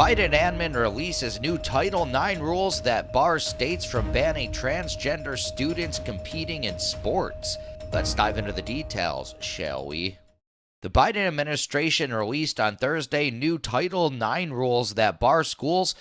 Biden admin releases new Title IX rules that bar states from banning transgender students competing in sports. Let's dive into the details, shall we? The Biden administration released on Thursday new Title IX rules that bar schools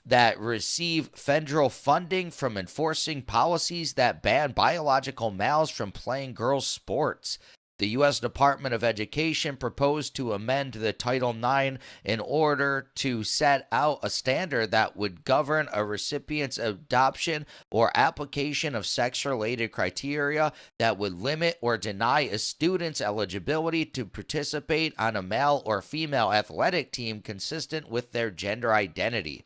that receive federal funding from enforcing policies that ban biological males from playing girls' sports. The U.S. Department of Education proposed to amend the Title IX in order to set out a standard that would govern a recipient's adoption or application of sex related criteria that would limit or deny a student's eligibility to participate on a male or female athletic team consistent with their gender identity.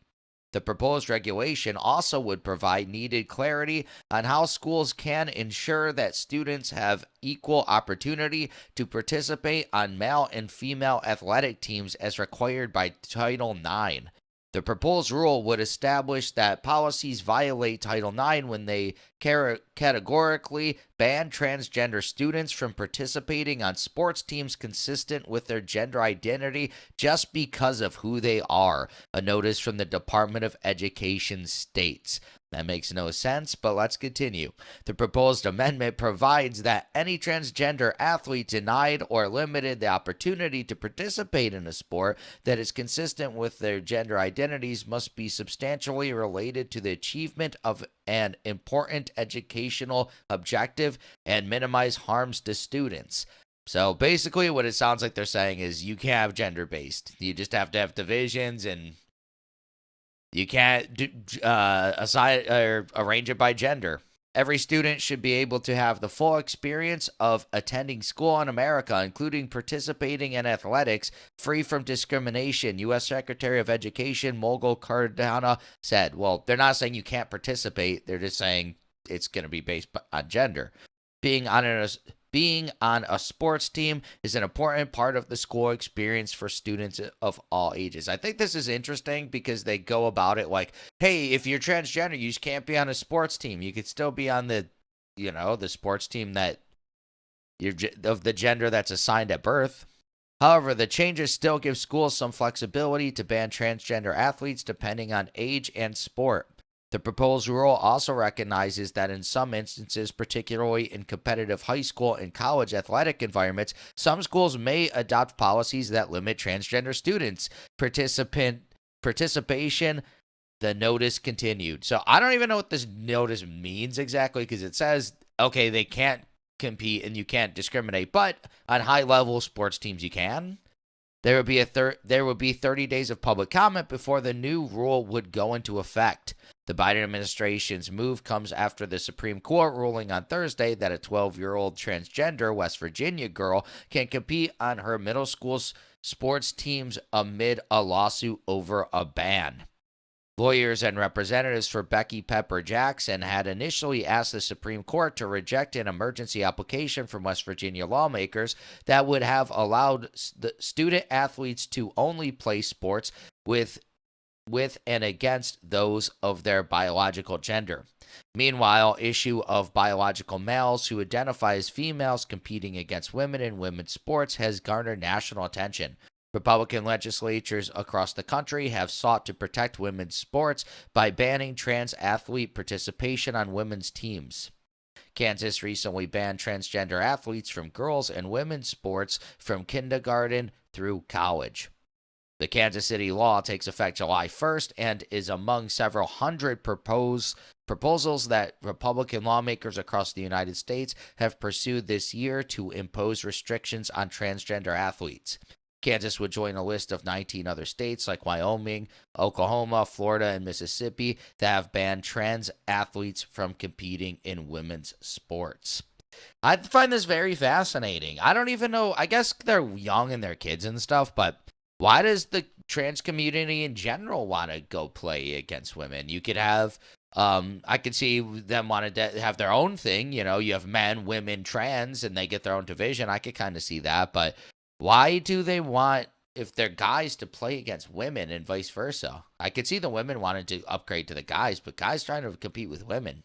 The proposed regulation also would provide needed clarity on how schools can ensure that students have equal opportunity to participate on male and female athletic teams as required by Title IX. The proposed rule would establish that policies violate Title IX when they categorically ban transgender students from participating on sports teams consistent with their gender identity just because of who they are, a notice from the Department of Education states. That makes no sense, but let's continue. The proposed amendment provides that any transgender athlete denied or limited the opportunity to participate in a sport that is consistent with their gender identities must be substantially related to the achievement of an important educational objective and minimize harms to students. So basically, what it sounds like they're saying is you can't have gender based. You just have to have divisions and you can't assign or arrange it by gender. Every student should be able to have the full experience of attending school in America, including participating in athletics, free from discrimination, U.S. Secretary of Education Mogul Cardana said. Well, they're not saying you can't participate. They're just saying it's going to be based on gender. Being on a sports team is an important part of the school experience for students of all ages. I think this is interesting because they go about it like, hey, if you're transgender, you just can't be on a sports team. You could still be on the sports team that you're of the gender that's assigned at birth. However, the changes still give schools some flexibility to ban transgender athletes depending on age and sport. The proposed rule also recognizes that in some instances, particularly in competitive high school and college athletic environments, some schools may adopt policies that limit transgender students' participation. The notice continued. So I don't even know what this notice means exactly because it says, okay, they can't compete and you can't discriminate, but on high level sports teams you can. There would be 30 days of public comment before the new rule would go into effect. The Biden administration's move comes after the Supreme Court ruling on Thursday that a 12-year-old transgender West Virginia girl can compete on her middle school's sports teams amid a lawsuit over a ban. Lawyers and representatives for Becky Pepper Jackson had initially asked the Supreme Court to reject an emergency application from West Virginia lawmakers that would have allowed the student athletes to only play sports with and against those of their biological gender. Meanwhile, issue of biological males who identify as females competing against women in women's sports has garnered national attention. Republican legislatures across the country have sought to protect women's sports by banning trans athlete participation on women's teams. Kansas recently banned transgender athletes from girls' and women's sports from kindergarten through college. The Kansas City law takes effect July 1st and is among several hundred proposals that Republican lawmakers across the United States have pursued this year to impose restrictions on transgender athletes. Kansas would join a list of 19 other states like Wyoming, Oklahoma, Florida, and Mississippi that have banned trans athletes from competing in women's sports. I find this very fascinating. I don't even know. I guess they're young and they're kids and stuff, but why does the trans community in general want to go play against women? You could have, I could see them want to have their own thing. You know, you have men, women, trans, and they get their own division. I could kind of see that, but why do they want, if they're guys, to play against women and vice versa? I could see the women wanting to upgrade to the guys, but guys trying to compete with women.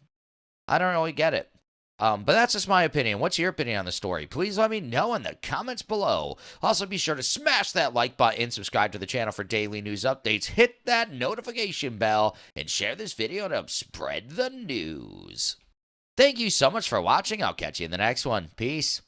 I don't really get it. But that's just my opinion. What's your opinion on the story? Please let me know in the comments below. Also, be sure to smash that like button, subscribe to the channel for daily news updates, hit that notification bell, and share this video to help spread the news. Thank you so much for watching. I'll catch you in the next one. Peace.